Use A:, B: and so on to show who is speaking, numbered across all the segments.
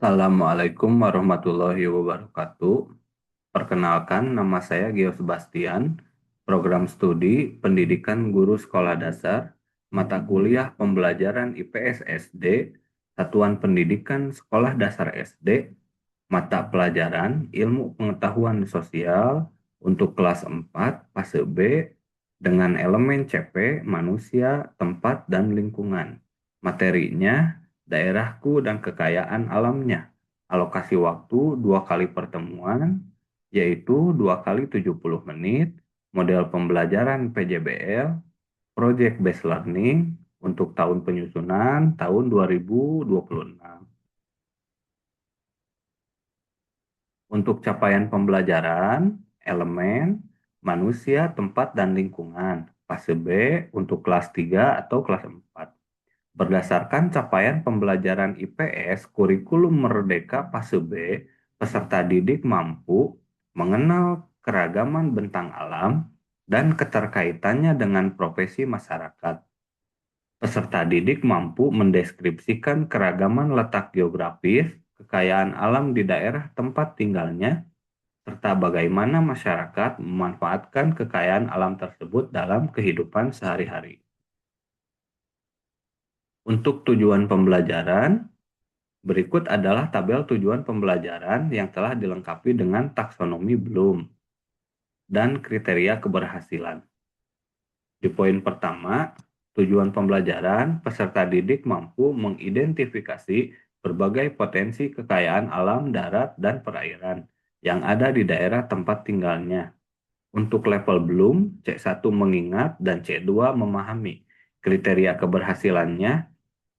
A: Assalamualaikum warahmatullahi wabarakatuh. Perkenalkan, nama saya Gio Sebastian, Program Studi Pendidikan Guru Sekolah Dasar, Mata Kuliah Pembelajaran IPS SD, Satuan Pendidikan Sekolah Dasar SD, Mata Pelajaran Ilmu Pengetahuan Sosial untuk kelas 4 fase B dengan elemen CP Manusia, Tempat, dan Lingkungan. Materinya daerahku dan kekayaan alamnya. Alokasi waktu 2 kali pertemuan, yaitu 2 kali 70 menit, model pembelajaran PJBL, Project Based Learning untuk tahun penyusunan tahun 2026. Untuk capaian pembelajaran, elemen, manusia, tempat, dan lingkungan. Fase B untuk kelas 3 atau kelas 4. Berdasarkan capaian pembelajaran IPS, kurikulum Merdeka fase B, peserta didik mampu mengenal keragaman bentang alam dan keterkaitannya dengan profesi masyarakat. Peserta didik mampu mendeskripsikan keragaman letak geografis, kekayaan alam di daerah tempat tinggalnya, serta bagaimana masyarakat memanfaatkan kekayaan alam tersebut dalam kehidupan sehari-hari. Untuk tujuan pembelajaran, berikut adalah tabel tujuan pembelajaran yang telah dilengkapi dengan taksonomi Bloom dan kriteria keberhasilan. Di poin pertama, tujuan pembelajaran, peserta didik mampu mengidentifikasi berbagai potensi kekayaan alam darat dan perairan yang ada di daerah tempat tinggalnya. Untuk level belum, C1 mengingat dan C2 memahami. Kriteria keberhasilannya,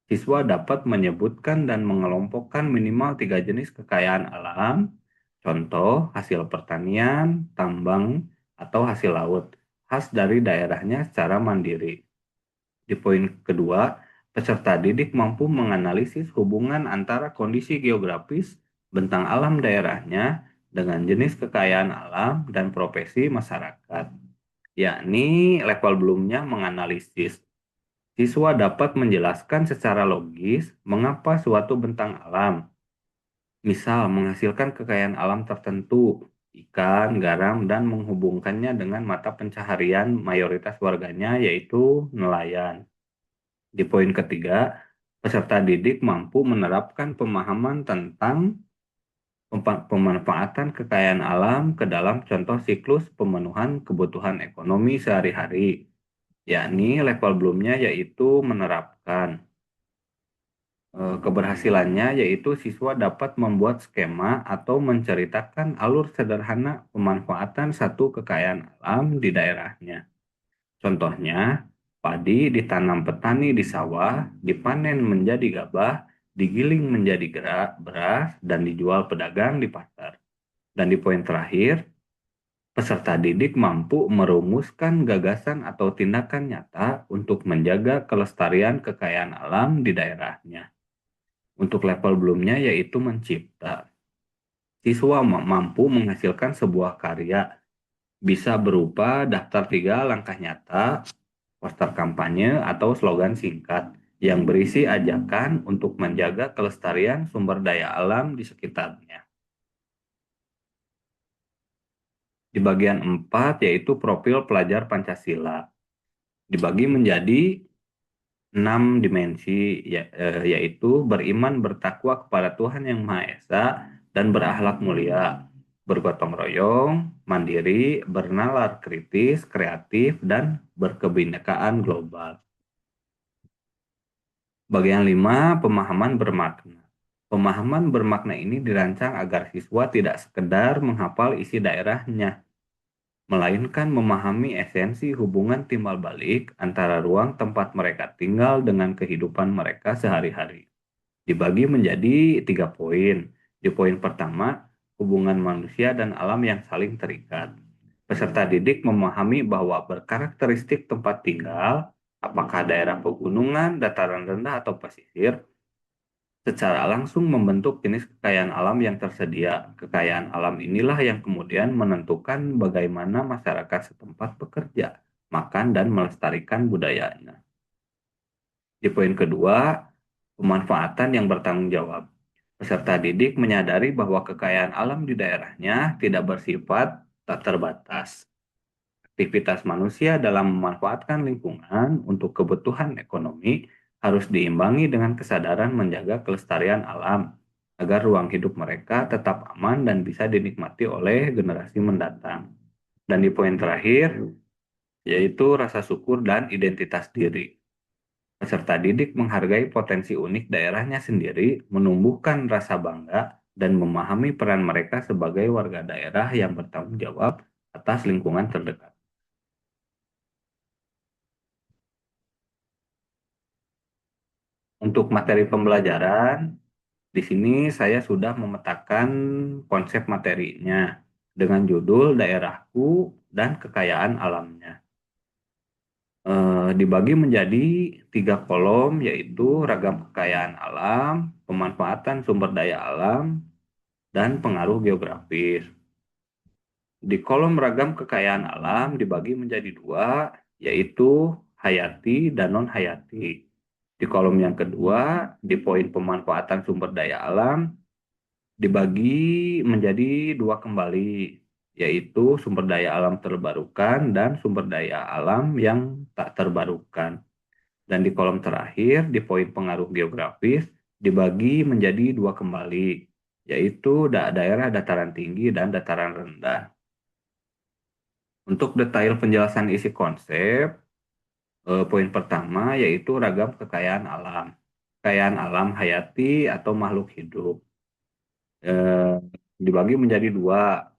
A: siswa dapat menyebutkan dan mengelompokkan minimal 3 jenis kekayaan alam, contoh hasil pertanian, tambang, atau hasil laut, khas dari daerahnya secara mandiri. Di poin kedua, peserta didik mampu menganalisis hubungan antara kondisi geografis, bentang alam daerahnya, dengan jenis kekayaan alam dan profesi masyarakat. Yakni level belumnya menganalisis. Siswa dapat menjelaskan secara logis mengapa suatu bentang alam, misal menghasilkan kekayaan alam tertentu, ikan, garam, dan menghubungkannya dengan mata pencaharian mayoritas warganya yaitu nelayan. Di poin ketiga, peserta didik mampu menerapkan pemahaman tentang pemanfaatan kekayaan alam ke dalam contoh siklus pemenuhan kebutuhan ekonomi sehari-hari, yakni level belumnya yaitu menerapkan. Keberhasilannya yaitu siswa dapat membuat skema atau menceritakan alur sederhana pemanfaatan satu kekayaan alam di daerahnya. Contohnya, padi ditanam petani di sawah, dipanen menjadi gabah, digiling menjadi beras, dan dijual pedagang di pasar. Dan di poin terakhir, peserta didik mampu merumuskan gagasan atau tindakan nyata untuk menjaga kelestarian kekayaan alam di daerahnya. Untuk level belumnya yaitu mencipta. Siswa mampu menghasilkan sebuah karya, bisa berupa daftar 3 langkah nyata, poster kampanye, atau slogan singkat yang berisi ajakan untuk menjaga kelestarian sumber daya alam di sekitarnya. Di bagian 4 yaitu profil pelajar Pancasila. Dibagi menjadi 6 dimensi, yaitu beriman bertakwa kepada Tuhan Yang Maha Esa dan berakhlak mulia, bergotong royong, mandiri, bernalar kritis, kreatif, dan berkebinekaan global. Bagian 5, pemahaman bermakna. Pemahaman bermakna ini dirancang agar siswa tidak sekedar menghafal isi daerahnya, melainkan memahami esensi hubungan timbal balik antara ruang tempat mereka tinggal dengan kehidupan mereka sehari-hari. Dibagi menjadi 3 poin. Di poin pertama, hubungan manusia dan alam yang saling terikat. Peserta didik memahami bahwa berkarakteristik tempat tinggal, apakah daerah pegunungan, dataran rendah, atau pesisir, secara langsung membentuk jenis kekayaan alam yang tersedia. Kekayaan alam inilah yang kemudian menentukan bagaimana masyarakat setempat bekerja, makan, dan melestarikan budayanya. Di poin kedua, pemanfaatan yang bertanggung jawab. Peserta didik menyadari bahwa kekayaan alam di daerahnya tidak bersifat tak terbatas. Aktivitas manusia dalam memanfaatkan lingkungan untuk kebutuhan ekonomi harus diimbangi dengan kesadaran menjaga kelestarian alam agar ruang hidup mereka tetap aman dan bisa dinikmati oleh generasi mendatang. Dan di poin terakhir, yaitu rasa syukur dan identitas diri. Peserta didik menghargai potensi unik daerahnya sendiri, menumbuhkan rasa bangga, dan memahami peran mereka sebagai warga daerah yang bertanggung jawab atas lingkungan terdekat. Untuk materi pembelajaran, di sini saya sudah memetakan konsep materinya dengan judul Daerahku dan Kekayaan Alamnya. Dibagi menjadi 3 kolom, yaitu ragam kekayaan alam, pemanfaatan sumber daya alam, dan pengaruh geografis. Di kolom ragam kekayaan alam dibagi menjadi 2, yaitu hayati dan non-hayati. Di kolom yang kedua, di poin pemanfaatan sumber daya alam, dibagi menjadi 2 kembali, yaitu sumber daya alam terbarukan dan sumber daya alam yang tak terbarukan. Dan di kolom terakhir, di poin pengaruh geografis, dibagi menjadi 2 kembali, yaitu daerah dataran tinggi dan dataran rendah. Untuk detail penjelasan isi konsep, poin pertama yaitu ragam kekayaan alam. Kekayaan alam hayati atau makhluk hidup. Eh, Dibagi menjadi 2.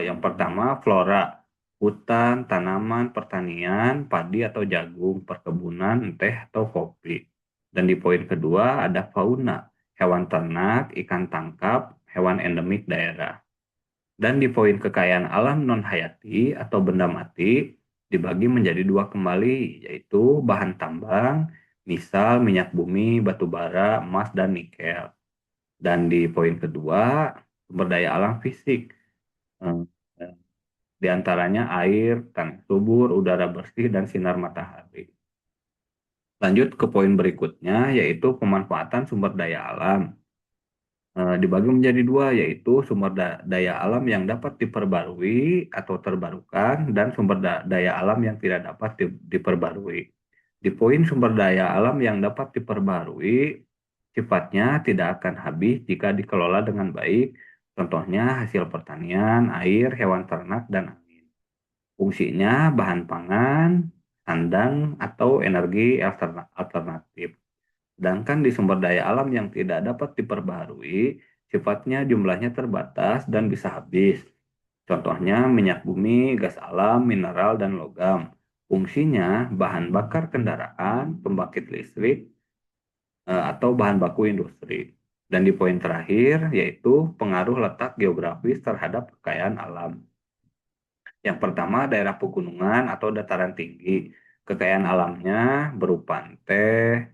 A: Yang pertama flora, hutan, tanaman, pertanian, padi atau jagung, perkebunan, teh atau kopi. Dan di poin kedua ada fauna, hewan ternak, ikan tangkap, hewan endemik daerah. Dan di poin kekayaan alam non hayati atau benda mati dibagi menjadi 2 kembali, yaitu bahan tambang, misal minyak bumi, batu bara, emas, dan nikel. Dan di poin kedua, sumber daya alam fisik, eh, di antaranya air, tanah subur, udara bersih, dan sinar matahari. Lanjut ke poin berikutnya, yaitu pemanfaatan sumber daya alam. Dibagi menjadi 2, yaitu sumber daya alam yang dapat diperbarui atau terbarukan, dan sumber daya alam yang tidak dapat diperbarui. Di poin sumber daya alam yang dapat diperbarui, sifatnya tidak akan habis jika dikelola dengan baik, contohnya hasil pertanian, air, hewan ternak, dan angin. Fungsinya bahan pangan, sandang, atau energi alternatif. Sedangkan di sumber daya alam yang tidak dapat diperbaharui, sifatnya jumlahnya terbatas dan bisa habis. Contohnya minyak bumi, gas alam, mineral, dan logam. Fungsinya bahan bakar kendaraan, pembangkit listrik, atau bahan baku industri. Dan di poin terakhir yaitu pengaruh letak geografis terhadap kekayaan alam. Yang pertama daerah pegunungan atau dataran tinggi. Kekayaan alamnya berupa teh,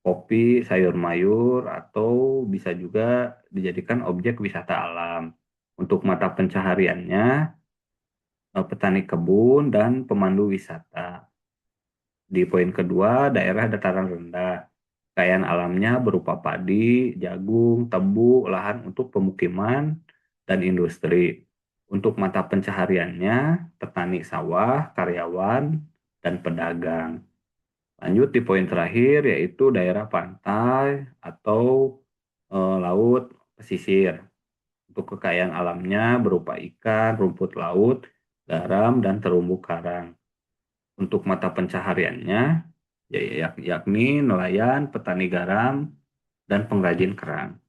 A: kopi, sayur mayur, atau bisa juga dijadikan objek wisata alam. Untuk mata pencahariannya, petani kebun dan pemandu wisata. Di poin kedua, daerah dataran rendah. Kekayaan alamnya berupa padi, jagung, tebu, lahan untuk pemukiman, dan industri. Untuk mata pencahariannya, petani sawah, karyawan, dan pedagang. Lanjut di poin terakhir yaitu daerah pantai atau laut pesisir. Untuk kekayaan alamnya berupa ikan, rumput laut, garam, dan terumbu karang. Untuk mata pencahariannya yakni nelayan, petani garam, dan pengrajin kerang.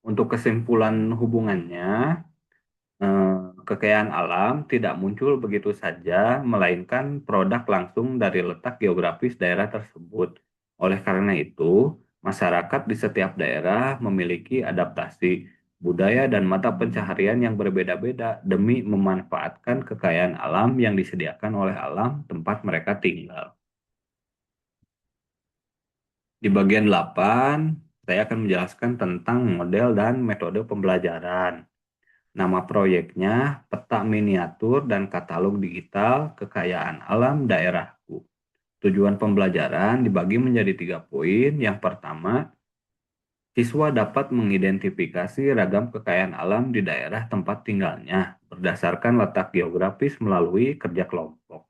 A: Untuk kesimpulan hubungannya, eh, kekayaan alam tidak muncul begitu saja, melainkan produk langsung dari letak geografis daerah tersebut. Oleh karena itu, masyarakat di setiap daerah memiliki adaptasi, budaya, dan mata pencaharian yang berbeda-beda demi memanfaatkan kekayaan alam yang disediakan oleh alam tempat mereka tinggal. Di bagian 8, saya akan menjelaskan tentang model dan metode pembelajaran. Nama proyeknya Peta Miniatur dan Katalog Digital Kekayaan Alam Daerahku. Tujuan pembelajaran dibagi menjadi 3 poin. Yang pertama, siswa dapat mengidentifikasi ragam kekayaan alam di daerah tempat tinggalnya berdasarkan letak geografis melalui kerja kelompok.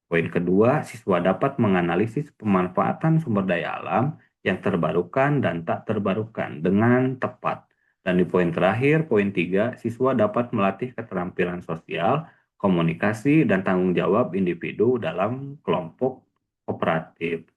A: Poin kedua, siswa dapat menganalisis pemanfaatan sumber daya alam yang terbarukan dan tak terbarukan dengan tepat. Dan di poin terakhir, poin 3, siswa dapat melatih keterampilan sosial, komunikasi, dan tanggung jawab individu dalam kelompok kooperatif.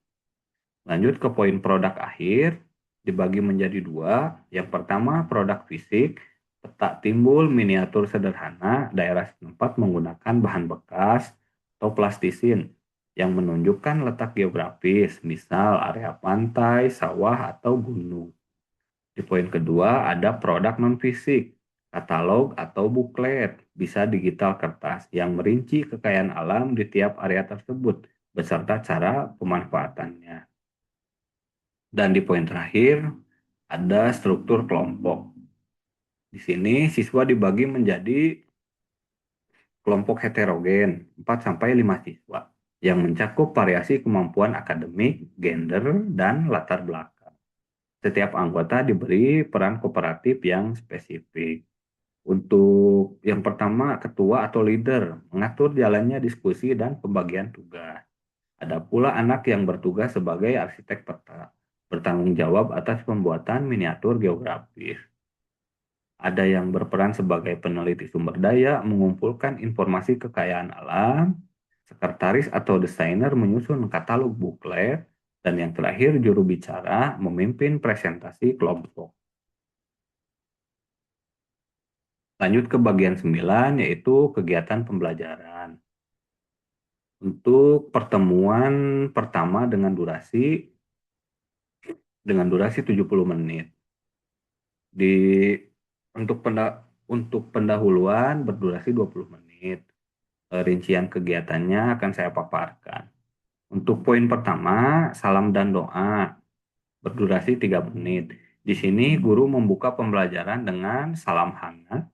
A: Lanjut ke poin produk akhir, dibagi menjadi 2. Yang pertama, produk fisik, peta timbul miniatur sederhana daerah setempat menggunakan bahan bekas atau plastisin yang menunjukkan letak geografis, misal area pantai, sawah, atau gunung. Di poin kedua, ada produk non-fisik, katalog atau buklet, bisa digital kertas yang merinci kekayaan alam di tiap area tersebut, beserta cara pemanfaatannya. Dan di poin terakhir, ada struktur kelompok. Di sini siswa dibagi menjadi kelompok heterogen, 4-5 siswa, yang mencakup variasi kemampuan akademik, gender, dan latar belakang. Setiap anggota diberi peran kooperatif yang spesifik. Untuk yang pertama, ketua atau leader, mengatur jalannya diskusi dan pembagian tugas. Ada pula anak yang bertugas sebagai arsitek peta, bertanggung jawab atas pembuatan miniatur geografis. Ada yang berperan sebagai peneliti sumber daya, mengumpulkan informasi kekayaan alam, sekretaris atau desainer menyusun katalog buklet, dan yang terakhir juru bicara memimpin presentasi kelompok. Lanjut ke bagian 9, yaitu kegiatan pembelajaran. Untuk pertemuan pertama dengan durasi 70 menit. Di untuk pendahuluan berdurasi 20 menit. Rincian kegiatannya akan saya paparkan. Untuk poin pertama, salam dan doa berdurasi 3 menit. Di sini guru membuka pembelajaran dengan salam hangat,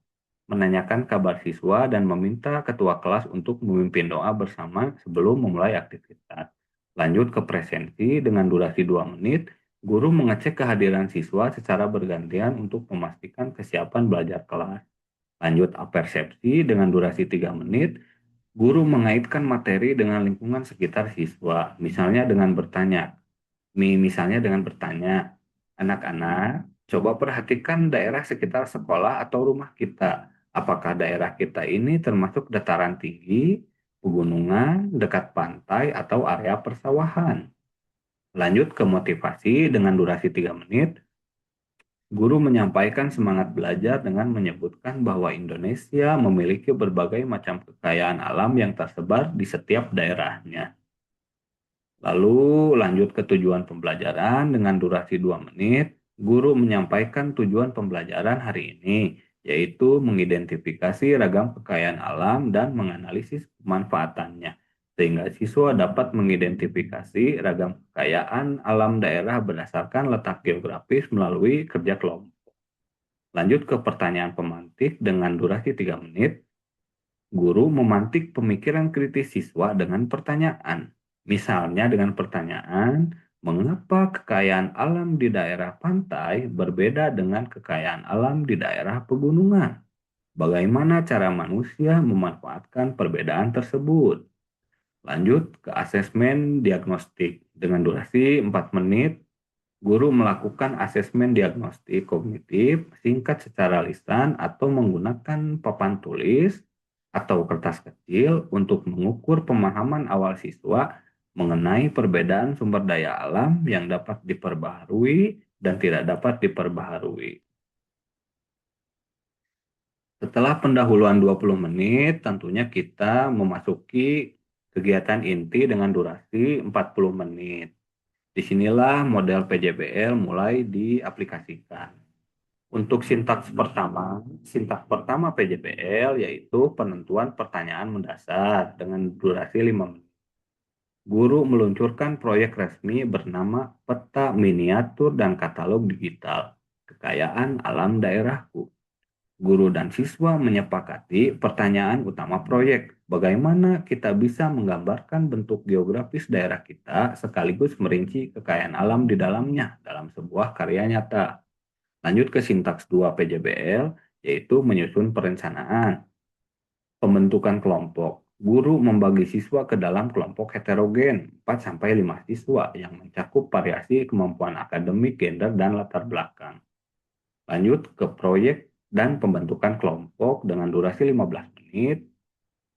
A: menanyakan kabar siswa dan meminta ketua kelas untuk memimpin doa bersama sebelum memulai aktivitas. Lanjut ke presensi dengan durasi 2 menit. Guru mengecek kehadiran siswa secara bergantian untuk memastikan kesiapan belajar kelas. Lanjut apersepsi dengan durasi 3 menit. Guru mengaitkan materi dengan lingkungan sekitar siswa, misalnya dengan bertanya, anak-anak, coba perhatikan daerah sekitar sekolah atau rumah kita. Apakah daerah kita ini termasuk dataran tinggi, pegunungan, dekat pantai, atau area persawahan? Lanjut ke motivasi dengan durasi 3 menit. Guru menyampaikan semangat belajar dengan menyebutkan bahwa Indonesia memiliki berbagai macam kekayaan alam yang tersebar di setiap daerahnya. Lalu lanjut ke tujuan pembelajaran dengan durasi 2 menit. Guru menyampaikan tujuan pembelajaran hari ini, yaitu mengidentifikasi ragam kekayaan alam dan menganalisis pemanfaatannya, sehingga siswa dapat mengidentifikasi ragam kekayaan alam daerah berdasarkan letak geografis melalui kerja kelompok. Lanjut ke pertanyaan pemantik dengan durasi 3 menit. Guru memantik pemikiran kritis siswa dengan pertanyaan. Misalnya dengan pertanyaan, mengapa kekayaan alam di daerah pantai berbeda dengan kekayaan alam di daerah pegunungan? Bagaimana cara manusia memanfaatkan perbedaan tersebut? Lanjut ke asesmen diagnostik dengan durasi 4 menit. Guru melakukan asesmen diagnostik kognitif singkat secara lisan atau menggunakan papan tulis atau kertas kecil untuk mengukur pemahaman awal siswa mengenai perbedaan sumber daya alam yang dapat diperbaharui dan tidak dapat diperbaharui. Setelah pendahuluan 20 menit, tentunya kita memasuki kegiatan inti dengan durasi 40 menit. Disinilah model PJBL mulai diaplikasikan. Untuk sintaks pertama PJBL yaitu penentuan pertanyaan mendasar dengan durasi 5 menit. Guru meluncurkan proyek resmi bernama Peta Miniatur dan Katalog Digital, Kekayaan Alam Daerahku. Guru dan siswa menyepakati pertanyaan utama proyek, Bagaimana kita bisa menggambarkan bentuk geografis daerah kita sekaligus merinci kekayaan alam di dalamnya dalam sebuah karya nyata. Lanjut ke sintaks 2 PJBL, yaitu menyusun perencanaan. Pembentukan kelompok. Guru membagi siswa ke dalam kelompok heterogen, 4-5 siswa yang mencakup variasi kemampuan akademik, gender, dan latar belakang. Lanjut ke proyek dan pembentukan kelompok dengan durasi 15 menit.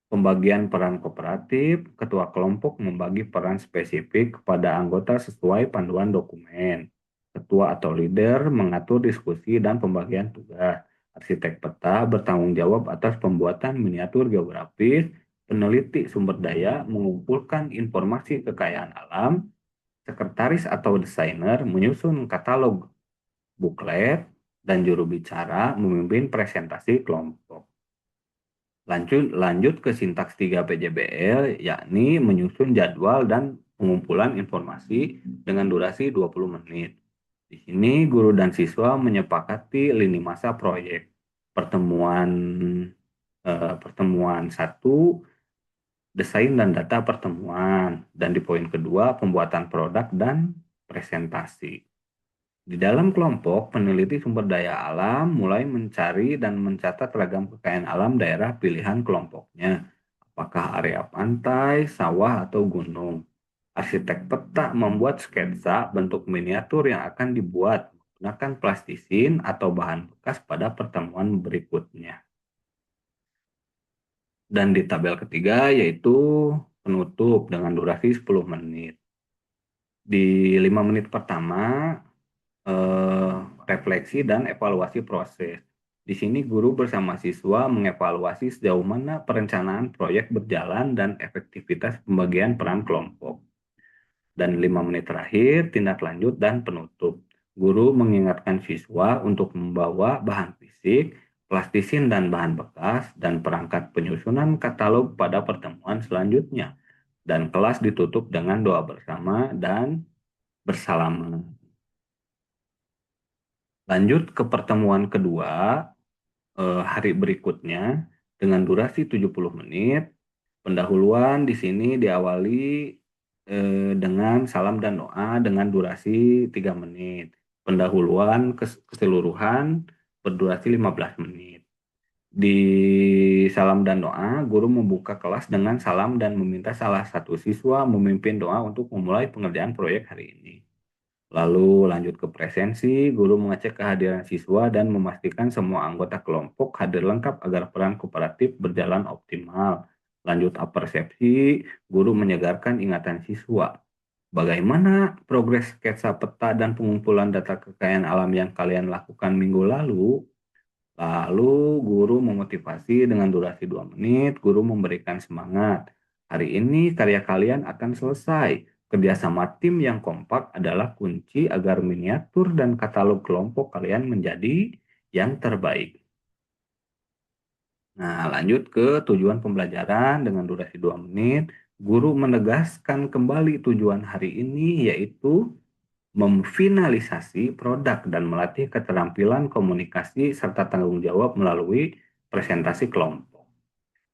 A: Pembagian peran kooperatif, ketua kelompok membagi peran spesifik kepada anggota sesuai panduan dokumen. Ketua atau leader mengatur diskusi dan pembagian tugas. Arsitek peta bertanggung jawab atas pembuatan miniatur geografis. Peneliti sumber daya mengumpulkan informasi kekayaan alam. Sekretaris atau desainer menyusun katalog buklet, dan juru bicara memimpin presentasi kelompok. Lanjut ke sintaks 3 PJBL, yakni menyusun jadwal dan pengumpulan informasi dengan durasi 20 menit. Di sini guru dan siswa menyepakati lini masa proyek. Pertemuan 1, desain dan data pertemuan. Dan di poin kedua, pembuatan produk dan presentasi. Di dalam kelompok, peneliti sumber daya alam mulai mencari dan mencatat ragam kekayaan alam daerah pilihan kelompoknya. Apakah area pantai, sawah, atau gunung. Arsitek peta membuat sketsa bentuk miniatur yang akan dibuat menggunakan plastisin atau bahan bekas pada pertemuan berikutnya. Dan di tabel ketiga yaitu penutup dengan durasi 10 menit. Di 5 menit pertama, refleksi dan evaluasi proses. Di sini guru bersama siswa mengevaluasi sejauh mana perencanaan proyek berjalan dan efektivitas pembagian peran kelompok. Dan 5 menit terakhir, tindak lanjut dan penutup. Guru mengingatkan siswa untuk membawa bahan fisik, plastisin dan bahan bekas, dan perangkat penyusunan katalog pada pertemuan selanjutnya. Dan kelas ditutup dengan doa bersama dan bersalaman. Lanjut ke pertemuan kedua, hari berikutnya dengan durasi 70 menit. Pendahuluan di sini diawali dengan salam dan doa dengan durasi 3 menit. Pendahuluan keseluruhan berdurasi 15 menit. Di salam dan doa, guru membuka kelas dengan salam dan meminta salah satu siswa memimpin doa untuk memulai pengerjaan proyek hari ini. Lalu lanjut ke presensi, guru mengecek kehadiran siswa dan memastikan semua anggota kelompok hadir lengkap agar peran kooperatif berjalan optimal. Lanjut apersepsi, guru menyegarkan ingatan siswa. Bagaimana progres sketsa peta dan pengumpulan data kekayaan alam yang kalian lakukan minggu lalu? Lalu guru memotivasi dengan durasi 2 menit, guru memberikan semangat. Hari ini karya kalian akan selesai. Kerjasama tim yang kompak adalah kunci agar miniatur dan katalog kelompok kalian menjadi yang terbaik. Nah, lanjut ke tujuan pembelajaran dengan durasi 2 menit. Guru menegaskan kembali tujuan hari ini yaitu memfinalisasi produk dan melatih keterampilan komunikasi serta tanggung jawab melalui presentasi kelompok.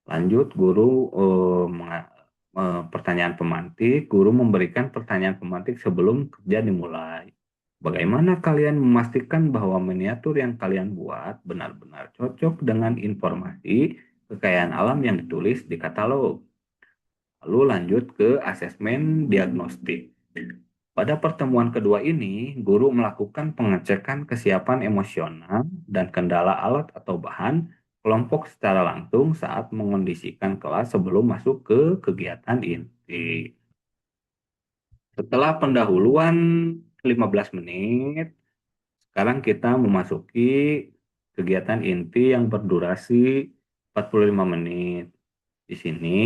A: Lanjut, guru pertanyaan pemantik. Guru memberikan pertanyaan pemantik sebelum kerja dimulai. Bagaimana kalian memastikan bahwa miniatur yang kalian buat benar-benar cocok dengan informasi kekayaan alam yang ditulis di katalog? Lalu lanjut ke asesmen diagnostik. Pada pertemuan kedua ini, guru melakukan pengecekan kesiapan emosional dan kendala alat atau bahan kelompok secara langsung saat mengondisikan kelas sebelum masuk ke kegiatan inti. Setelah pendahuluan 15 menit, sekarang kita memasuki kegiatan inti yang berdurasi 45 menit. Di sini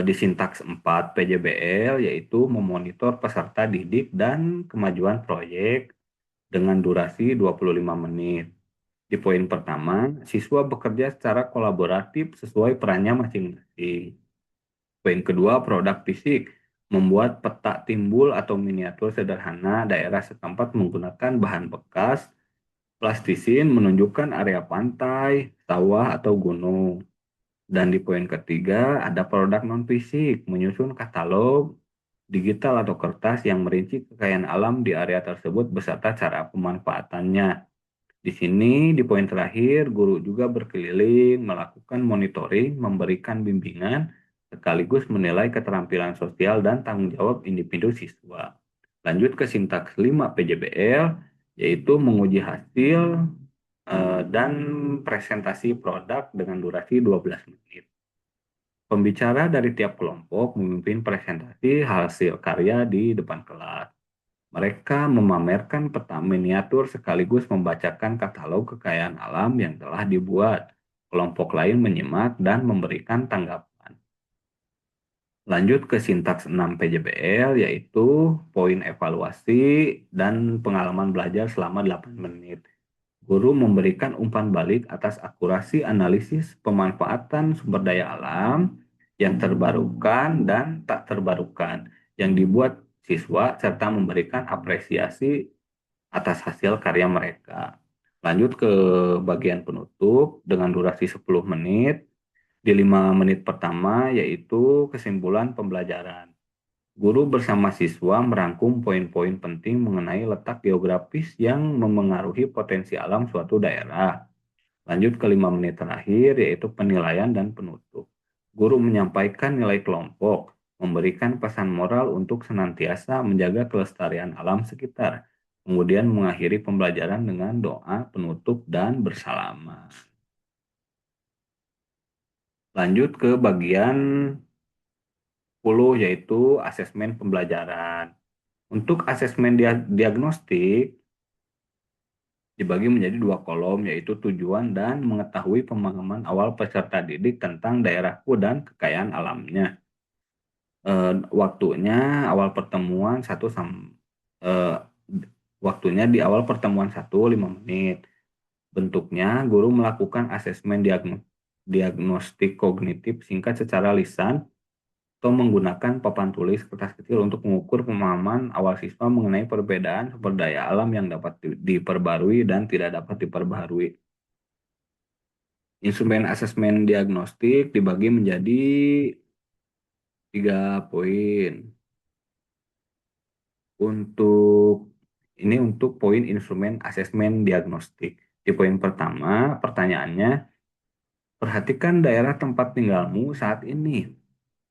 A: di sintaks 4 PJBL yaitu memonitor peserta didik dan kemajuan proyek dengan durasi 25 menit. Di poin pertama, siswa bekerja secara kolaboratif sesuai perannya masing-masing. Poin kedua, produk fisik, membuat peta timbul atau miniatur sederhana daerah setempat menggunakan bahan bekas, plastisin menunjukkan area pantai, sawah, atau gunung. Dan di poin ketiga ada produk non-fisik, menyusun katalog digital atau kertas yang merinci kekayaan alam di area tersebut beserta cara pemanfaatannya. Di sini, di poin terakhir, guru juga berkeliling, melakukan monitoring, memberikan bimbingan, sekaligus menilai keterampilan sosial dan tanggung jawab individu siswa. Lanjut ke sintaks 5 PJBL, yaitu menguji hasil dan presentasi produk dengan durasi 12 menit. Pembicara dari tiap kelompok memimpin presentasi hasil karya di depan kelas. Mereka memamerkan peta miniatur sekaligus membacakan katalog kekayaan alam yang telah dibuat. Kelompok lain menyimak dan memberikan tanggapan. Lanjut ke sintaks 6 PJBL, yaitu poin evaluasi dan pengalaman belajar selama 8 menit. Guru memberikan umpan balik atas akurasi analisis pemanfaatan sumber daya alam yang terbarukan dan tak terbarukan yang dibuat siswa serta memberikan apresiasi atas hasil karya mereka. Lanjut ke bagian penutup dengan durasi 10 menit. Di 5 menit pertama yaitu kesimpulan pembelajaran. Guru bersama siswa merangkum poin-poin penting mengenai letak geografis yang memengaruhi potensi alam suatu daerah. Lanjut ke 5 menit terakhir yaitu penilaian dan penutup. Guru menyampaikan nilai kelompok, memberikan pesan moral untuk senantiasa menjaga kelestarian alam sekitar. Kemudian mengakhiri pembelajaran dengan doa penutup dan bersalaman. Lanjut ke bagian 10 yaitu asesmen pembelajaran. Untuk asesmen diagnostik dibagi menjadi dua kolom, yaitu tujuan dan mengetahui pemahaman awal peserta didik tentang daerahku dan kekayaan alamnya. Waktunya awal pertemuan eh, waktunya di awal pertemuan 5 menit. Bentuknya guru melakukan asesmen diagnostik kognitif singkat secara lisan atau menggunakan papan tulis kertas kecil untuk mengukur pemahaman awal siswa mengenai perbedaan sumber daya alam yang dapat diperbarui dan tidak dapat diperbarui. Instrumen asesmen diagnostik dibagi menjadi 3 poin. Untuk poin instrumen asesmen diagnostik. Di poin pertama, pertanyaannya, perhatikan daerah tempat tinggalmu saat ini.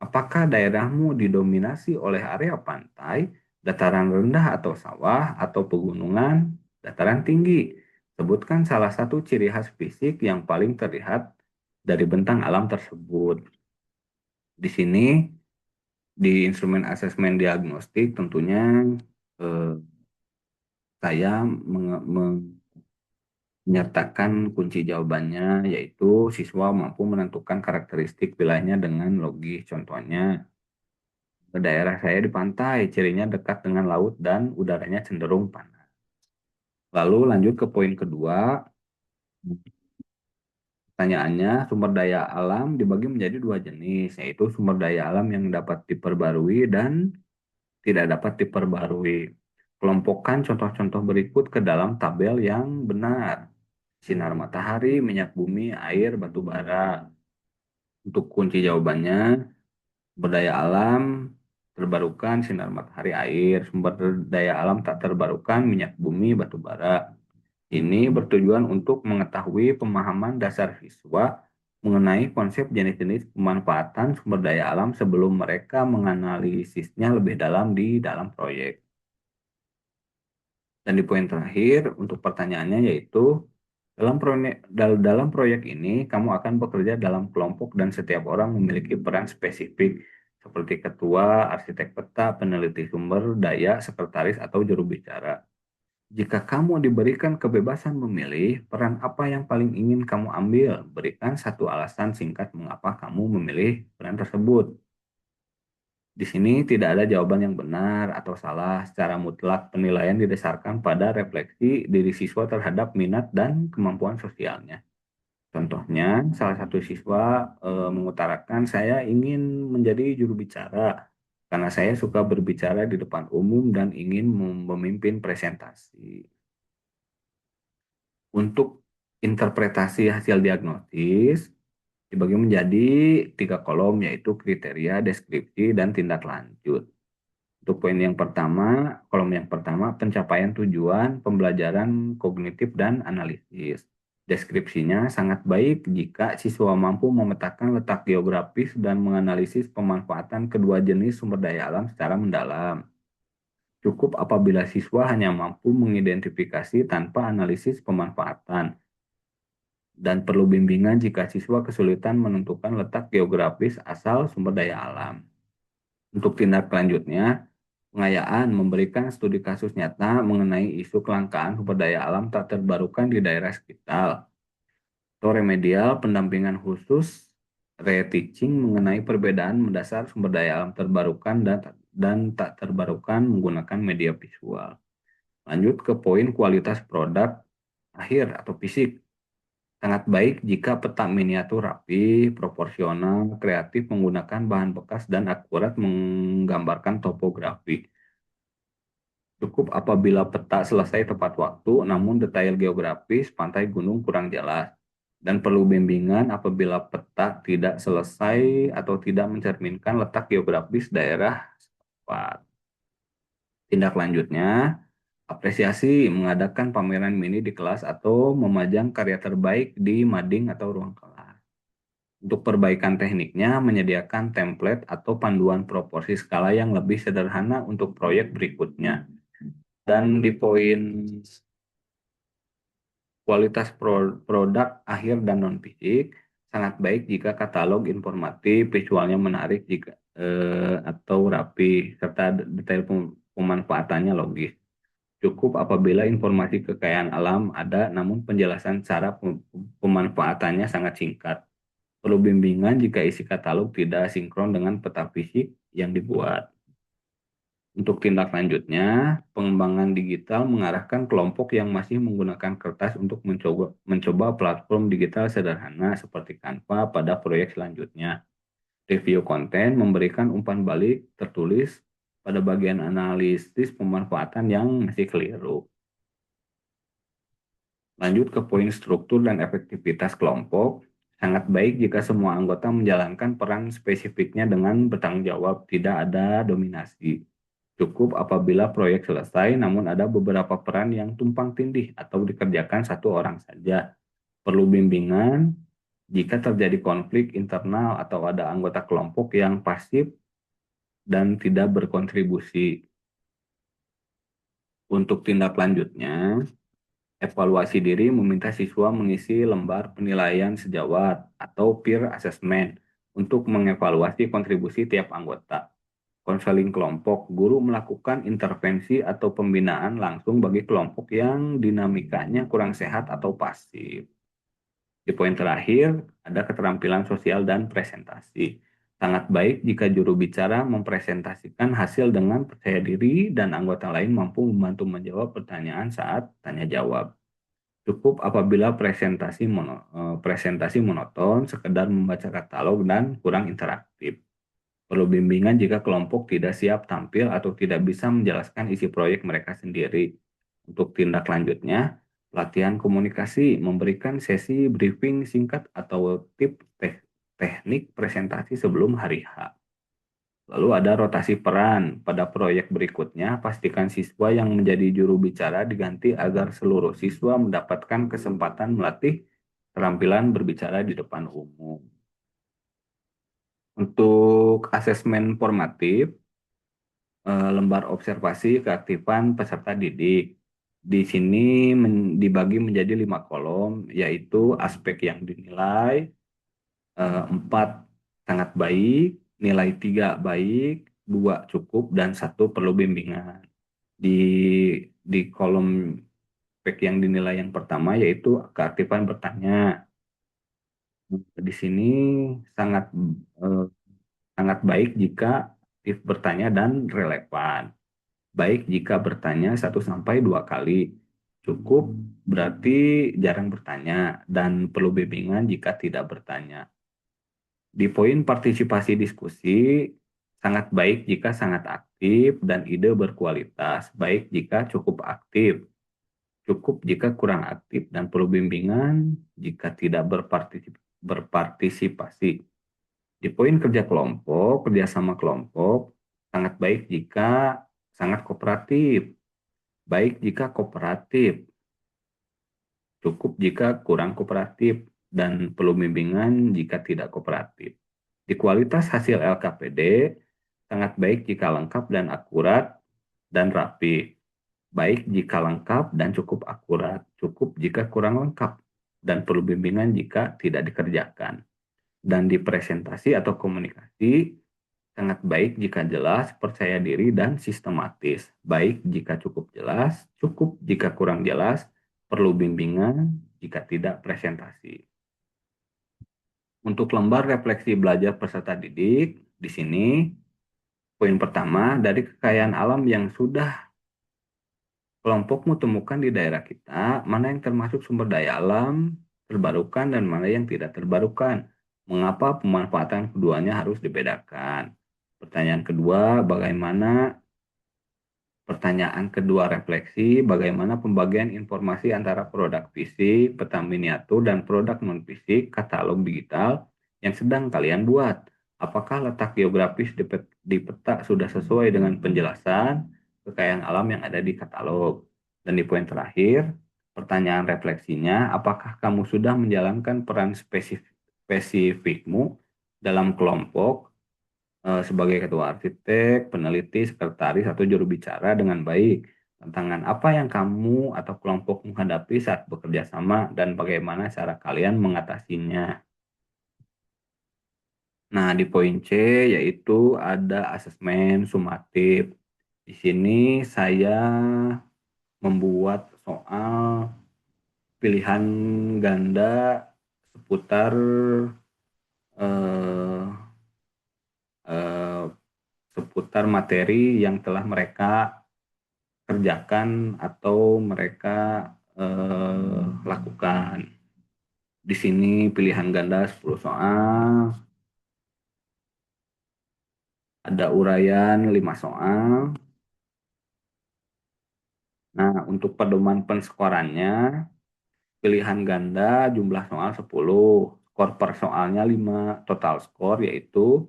A: Apakah daerahmu didominasi oleh area pantai, dataran rendah atau sawah, atau pegunungan, dataran tinggi? Sebutkan salah satu ciri khas fisik yang paling terlihat dari bentang alam tersebut. Di sini, di instrumen asesmen diagnostik tentunya eh, saya menyertakan kunci jawabannya, yaitu siswa mampu menentukan karakteristik wilayahnya dengan logis. Contohnya, daerah saya di pantai, cirinya dekat dengan laut dan udaranya cenderung panas. Lalu lanjut ke poin kedua, pertanyaannya sumber daya alam dibagi menjadi 2 jenis, yaitu sumber daya alam yang dapat diperbarui dan tidak dapat diperbarui. Kelompokkan contoh-contoh berikut ke dalam tabel yang benar. Sinar matahari, minyak bumi, air, batu bara. Untuk kunci jawabannya, sumber daya alam terbarukan, sinar matahari, air. Sumber daya alam tak terbarukan, minyak bumi, batu bara. Ini bertujuan untuk mengetahui pemahaman dasar siswa mengenai konsep jenis-jenis pemanfaatan sumber daya alam sebelum mereka menganalisisnya lebih dalam di dalam proyek. Dan di poin terakhir untuk pertanyaannya yaitu dalam proyek ini kamu akan bekerja dalam kelompok dan setiap orang memiliki peran spesifik seperti ketua, arsitek peta, peneliti sumber daya, sekretaris atau juru bicara. Jika kamu diberikan kebebasan memilih peran apa yang paling ingin kamu ambil, berikan satu alasan singkat mengapa kamu memilih peran tersebut. Di sini tidak ada jawaban yang benar atau salah. Secara mutlak, penilaian didasarkan pada refleksi diri siswa terhadap minat dan kemampuan sosialnya. Contohnya, salah satu siswa mengutarakan saya ingin menjadi juru bicara karena saya suka berbicara di depan umum dan ingin memimpin presentasi. Untuk interpretasi hasil diagnosis, Dibagi menjadi 3 kolom, yaitu kriteria, deskripsi, dan tindak lanjut. Untuk poin yang pertama, kolom yang pertama, pencapaian tujuan pembelajaran kognitif dan analisis. Deskripsinya sangat baik jika siswa mampu memetakan letak geografis dan menganalisis pemanfaatan kedua jenis sumber daya alam secara mendalam. Cukup apabila siswa hanya mampu mengidentifikasi tanpa analisis pemanfaatan, dan perlu bimbingan jika siswa kesulitan menentukan letak geografis asal sumber daya alam. Untuk tindak lanjutnya, pengayaan memberikan studi kasus nyata mengenai isu kelangkaan sumber daya alam tak terbarukan di daerah sekitar. Atau remedial, pendampingan khusus, reteaching mengenai perbedaan mendasar sumber daya alam terbarukan dan tak terbarukan menggunakan media visual. Lanjut ke poin kualitas produk akhir atau fisik. Sangat baik jika peta miniatur rapi, proporsional, kreatif menggunakan bahan bekas dan akurat menggambarkan topografi. Cukup apabila peta selesai tepat waktu, namun detail geografis pantai gunung kurang jelas. Dan perlu bimbingan apabila peta tidak selesai atau tidak mencerminkan letak geografis daerah setempat. Tindak lanjutnya, apresiasi mengadakan pameran mini di kelas atau memajang karya terbaik di mading atau ruang kelas. Untuk perbaikan tekniknya, menyediakan template atau panduan proporsi skala yang lebih sederhana untuk proyek berikutnya. Dan di poin kualitas produk akhir dan non-fisik, sangat baik jika katalog informatif, visualnya menarik atau rapi, serta detail pemanfaatannya logis. Cukup apabila informasi kekayaan alam ada, namun penjelasan cara pemanfaatannya sangat singkat. Perlu bimbingan jika isi katalog tidak sinkron dengan peta fisik yang dibuat. Untuk tindak lanjutnya, pengembangan digital mengarahkan kelompok yang masih menggunakan kertas untuk mencoba platform digital sederhana seperti Canva pada proyek selanjutnya. Review konten memberikan umpan balik tertulis pada bagian analisis pemanfaatan yang masih keliru. Lanjut ke poin struktur dan efektivitas kelompok. Sangat baik jika semua anggota menjalankan peran spesifiknya dengan bertanggung jawab, tidak ada dominasi. Cukup apabila proyek selesai, namun ada beberapa peran yang tumpang tindih atau dikerjakan satu orang saja. Perlu bimbingan jika terjadi konflik internal atau ada anggota kelompok yang pasif dan tidak berkontribusi. Untuk tindak lanjutnya, evaluasi diri meminta siswa mengisi lembar penilaian sejawat atau peer assessment untuk mengevaluasi kontribusi tiap anggota. Konseling kelompok, guru melakukan intervensi atau pembinaan langsung bagi kelompok yang dinamikanya kurang sehat atau pasif. Di poin terakhir, ada keterampilan sosial dan presentasi. Sangat baik jika juru bicara mempresentasikan hasil dengan percaya diri dan anggota lain mampu membantu menjawab pertanyaan saat tanya jawab. Cukup apabila presentasi monoton, sekedar membaca katalog dan kurang interaktif. Perlu bimbingan jika kelompok tidak siap tampil atau tidak bisa menjelaskan isi proyek mereka sendiri. Untuk tindak lanjutnya, pelatihan komunikasi memberikan sesi briefing singkat atau teknik presentasi sebelum hari H. Lalu ada rotasi peran. Pada proyek berikutnya, pastikan siswa yang menjadi juru bicara diganti agar seluruh siswa mendapatkan kesempatan melatih keterampilan berbicara di depan umum. Untuk asesmen formatif, lembar observasi keaktifan peserta didik. Di sini dibagi menjadi 5 kolom, yaitu aspek yang dinilai, 4 sangat baik, nilai 3 baik, 2 cukup, dan 1 perlu bimbingan. Di kolom aspek yang dinilai yang pertama yaitu keaktifan bertanya. Di sini sangat eh, sangat baik jika aktif bertanya dan relevan. Baik jika bertanya 1 sampai 2 kali. Cukup berarti jarang bertanya dan perlu bimbingan jika tidak bertanya. Di poin partisipasi diskusi, sangat baik jika sangat aktif dan ide berkualitas. Baik jika cukup aktif. Cukup jika kurang aktif dan perlu bimbingan jika tidak berpartisipasi. berpartisipasi. Di poin kerja kelompok, kerjasama kelompok sangat baik jika sangat kooperatif, baik jika kooperatif, cukup jika kurang kooperatif, dan perlu bimbingan jika tidak kooperatif. Di kualitas hasil LKPD, sangat baik jika lengkap dan akurat dan rapi. Baik jika lengkap dan cukup akurat, cukup jika kurang lengkap, dan perlu bimbingan jika tidak dikerjakan. Dan di presentasi atau komunikasi, sangat baik jika jelas, percaya diri, dan sistematis. Baik jika cukup jelas, cukup jika kurang jelas, perlu bimbingan jika tidak presentasi. Untuk lembar refleksi belajar peserta didik, di sini poin pertama, dari kekayaan alam yang sudah kelompokmu temukan di daerah kita, mana yang termasuk sumber daya alam terbarukan dan mana yang tidak terbarukan. Mengapa pemanfaatan keduanya harus dibedakan? Pertanyaan kedua, Pertanyaan kedua refleksi, bagaimana pembagian informasi antara produk fisik, peta miniatur, dan produk non-fisik, katalog digital yang sedang kalian buat? Apakah letak geografis di peta sudah sesuai dengan penjelasan kekayaan alam yang ada di katalog? Dan di poin terakhir, pertanyaan refleksinya, apakah kamu sudah menjalankan peran spesifikmu dalam kelompok sebagai ketua arsitek, peneliti, sekretaris, atau juru bicara dengan baik? Tantangan apa yang kamu atau kelompok menghadapi saat bekerja sama dan bagaimana cara kalian mengatasinya? Nah, di poin C yaitu ada asesmen sumatif. Di sini saya membuat soal pilihan ganda seputar eh, eh, seputar materi yang telah mereka kerjakan atau mereka lakukan. Di sini pilihan ganda 10 soal, ada uraian 5 soal. Nah, untuk pedoman penskorannya, pilihan ganda jumlah soal 10, skor per soalnya 5, total skor yaitu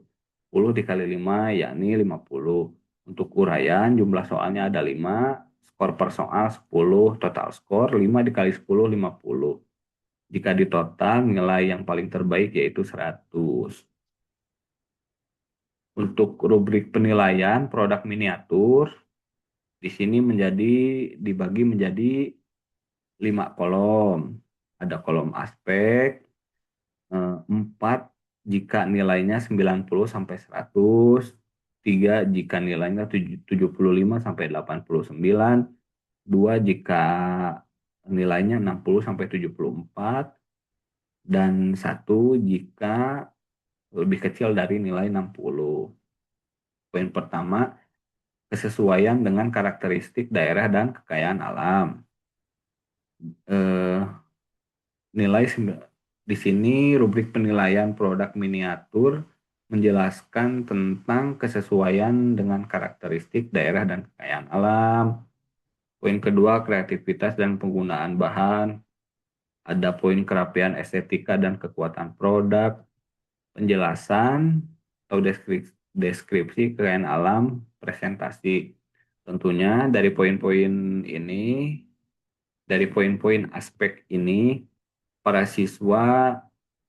A: 10 dikali 5 yakni 50. Untuk uraian jumlah soalnya ada 5, skor per soal 10, total skor 5 dikali 10 50. Jika di total nilai yang paling terbaik yaitu 100. Untuk rubrik penilaian produk miniatur di sini dibagi menjadi 5 kolom. Ada kolom aspek, 4 jika nilainya 90 sampai 100, 3 jika nilainya 75 sampai 89, 2 jika nilainya 60 sampai 74, dan 1 jika lebih kecil dari nilai 60. Poin pertama, kesesuaian dengan karakteristik daerah dan kekayaan alam. Eh, nilai di sini rubrik penilaian produk miniatur menjelaskan tentang kesesuaian dengan karakteristik daerah dan kekayaan alam. Poin kedua, kreativitas dan penggunaan bahan. Ada poin kerapian estetika dan kekuatan produk, penjelasan atau deskripsi kekayaan alam, presentasi. Tentunya dari poin-poin aspek ini, para siswa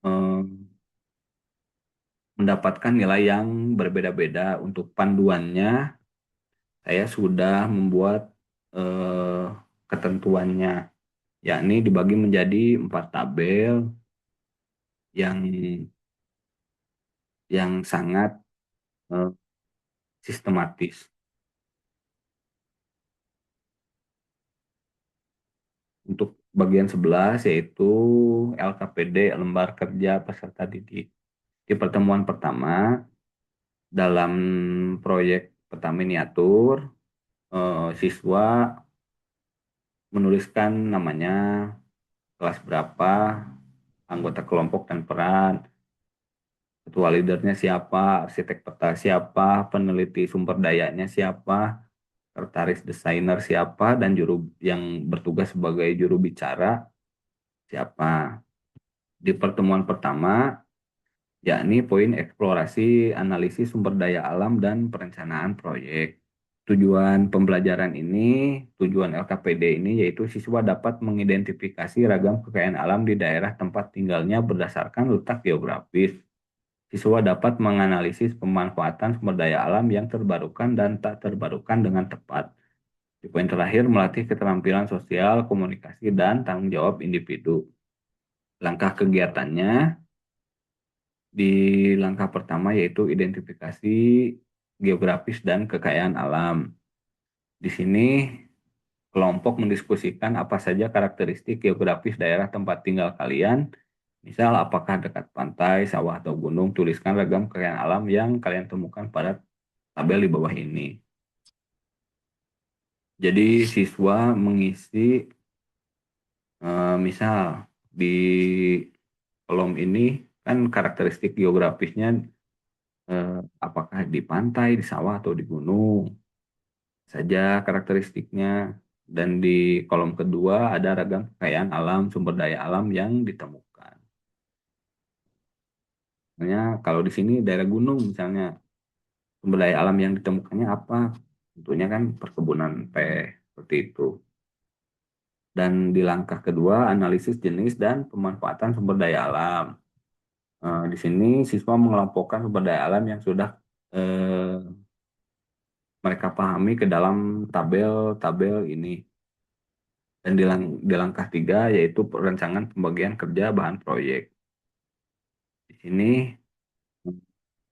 A: eh, mendapatkan nilai yang berbeda-beda. Untuk panduannya, saya sudah membuat eh, ketentuannya, yakni dibagi menjadi 4 tabel yang sangat eh, sistematis. Untuk bagian 11 yaitu LKPD, lembar kerja peserta didik. Di pertemuan pertama dalam proyek peta miniatur, siswa menuliskan namanya, kelas berapa, anggota kelompok dan peran, ketua leadernya siapa, arsitek peta siapa, peneliti sumber dayanya siapa, sekretaris desainer siapa, dan juru yang bertugas sebagai juru bicara siapa. Di pertemuan pertama, yakni poin eksplorasi analisis sumber daya alam dan perencanaan proyek. Tujuan LKPD ini yaitu siswa dapat mengidentifikasi ragam kekayaan alam di daerah tempat tinggalnya berdasarkan letak geografis. Siswa dapat menganalisis pemanfaatan sumber daya alam yang terbarukan dan tak terbarukan dengan tepat. Di poin terakhir, melatih keterampilan sosial, komunikasi, dan tanggung jawab individu. Langkah kegiatannya di langkah pertama yaitu identifikasi geografis dan kekayaan alam. Di sini kelompok mendiskusikan apa saja karakteristik geografis daerah tempat tinggal kalian. Misal apakah dekat pantai, sawah, atau gunung, tuliskan ragam kekayaan alam yang kalian temukan pada tabel di bawah ini. Jadi siswa mengisi misal di kolom ini kan karakteristik geografisnya apakah di pantai, di sawah, atau di gunung saja karakteristiknya. Dan di kolom kedua ada ragam kekayaan alam, sumber daya alam yang ditemukan. Misalnya kalau di sini daerah gunung misalnya, sumber daya alam yang ditemukannya apa? Tentunya kan perkebunan teh, seperti itu. Dan di langkah kedua, analisis jenis dan pemanfaatan sumber daya alam. Di sini siswa mengelompokkan sumber daya alam yang sudah eh, mereka pahami ke dalam tabel-tabel ini. Dan di langkah tiga yaitu perencanaan pembagian kerja bahan proyek. Di sini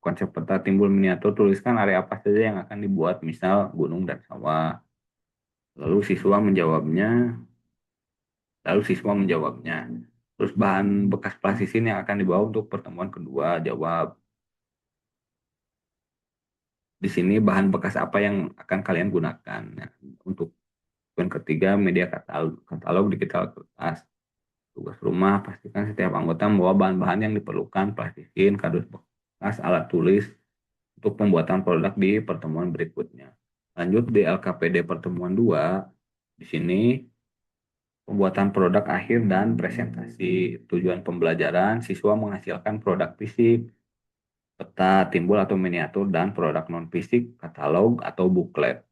A: konsep peta timbul miniatur, tuliskan area apa saja yang akan dibuat, misal gunung dan sawah. Lalu siswa menjawabnya, Terus bahan bekas plasisin yang akan dibawa untuk pertemuan kedua, jawab. Di sini bahan bekas apa yang akan kalian gunakan. Nah, untuk poin ketiga, media katalog digital kertas. Tugas rumah, pastikan setiap anggota membawa bahan-bahan yang diperlukan, plastisin, kardus bekas, alat tulis, untuk pembuatan produk di pertemuan berikutnya. Lanjut di LKPD pertemuan 2, di sini pembuatan produk akhir dan presentasi. Tujuan pembelajaran, siswa menghasilkan produk fisik, peta, timbul atau miniatur, dan produk non-fisik, katalog atau buklet.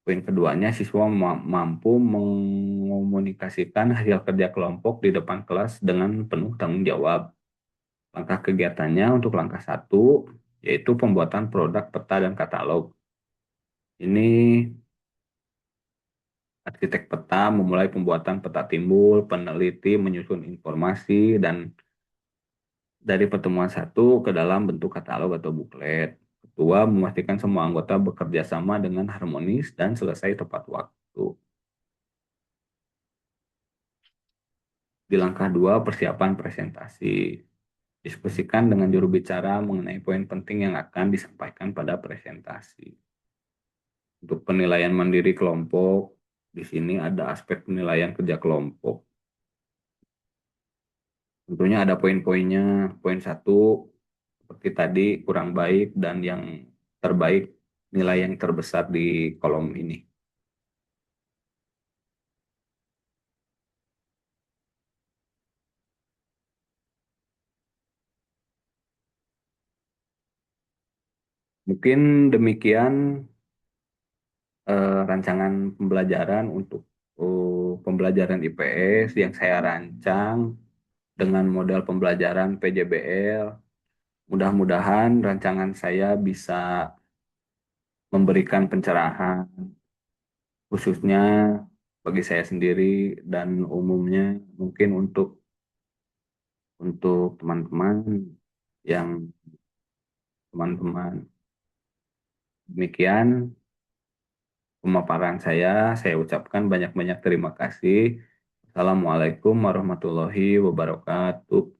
A: Poin keduanya, siswa mampu mengomunikasikan hasil kerja kelompok di depan kelas dengan penuh tanggung jawab. Langkah kegiatannya untuk langkah 1, yaitu pembuatan produk peta dan katalog. Ini arsitek peta memulai pembuatan peta timbul, peneliti menyusun informasi, dan dari pertemuan 1 ke dalam bentuk katalog atau buklet. Ketua memastikan semua anggota bekerja sama dengan harmonis dan selesai tepat waktu. Di langkah 2, persiapan presentasi. Diskusikan dengan juru bicara mengenai poin penting yang akan disampaikan pada presentasi. Untuk penilaian mandiri kelompok, di sini ada aspek penilaian kerja kelompok. Tentunya ada poin-poinnya. Poin 1, seperti tadi, kurang baik, dan yang terbaik, nilai yang terbesar di kolom ini. Mungkin demikian rancangan pembelajaran untuk pembelajaran IPS yang saya rancang dengan model pembelajaran PJBL. Mudah-mudahan rancangan saya bisa memberikan pencerahan, khususnya bagi saya sendiri dan umumnya, mungkin untuk teman-teman yang teman-teman. Demikian pemaparan saya ucapkan banyak-banyak terima kasih. Assalamualaikum warahmatullahi wabarakatuh.